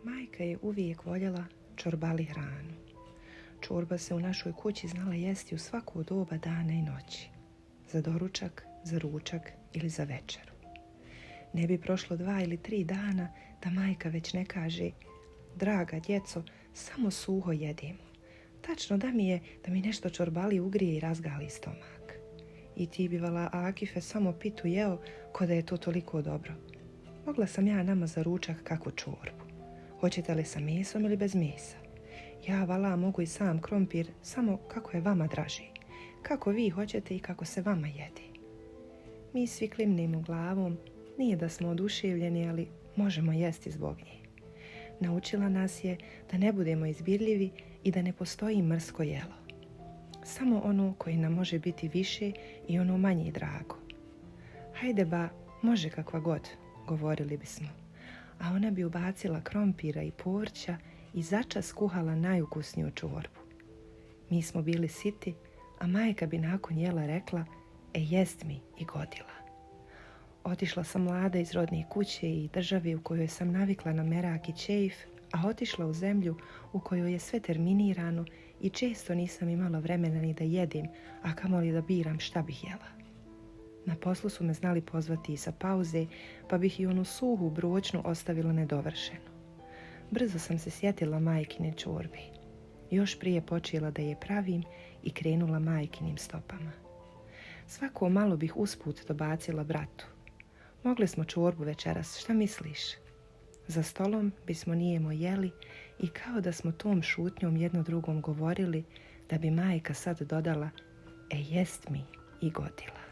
Majka je uvijek voljela čorbali hranu. Čorba se u našoj kući znala jesti u svako doba dana i noći. Za doručak, za ručak ili za večeru. Ne bi prošlo 2 ili 3 dana da majka već ne kaže: draga djeco, samo suho jedimo. Tačno da mi nešto čorbali ugrije i razgali stomak. I ti bi vala Akife samo pitu jeo ko da je to toliko dobro. Mogla sam ja nama za ručak kakvu čorbu. Hoćete li sa mesom ili bez mesa? Ja vala mogu i sam krompir, samo kako je vama draži. Kako vi hoćete i kako se vama jedi. Mi svi klimnemo glavom, nije da smo oduševljeni, ali možemo jesti zbog nje. Naučila nas je da ne budemo izbirljivi i da ne postoji mrsko jelo. Samo ono koje nam može biti više i ono manje drago. Hajde ba, može kakva god, govorili bismo. A ona bi ubacila krompira i povrća i začas kuhala najukusniju čorbu. Mi smo bili siti, a majka bi nakon jela rekla: jest mi i godila. Otišla sam mlada iz rodne kuće i države u kojoj sam navikla na merak i čeif, a otišla u zemlju u kojoj je sve terminirano i često nisam imala vremena ni da jedem, a kamoli da biram šta bih jela. Na poslu su me znali pozvati i sa pauze, pa bih i onu suhu bročnu ostavila nedovršenu. Brzo sam se sjetila majkine čorbe. Još prije počela da je pravim i krenula majkinim stopama. Svako malo bih usput dobacila bratu: mogli smo čorbu večeras, šta misliš? Za stolom bismo nijemo jeli i kao da smo tom šutnjom jedno drugom govorili, da bi majka sad dodala: jest mi i godila.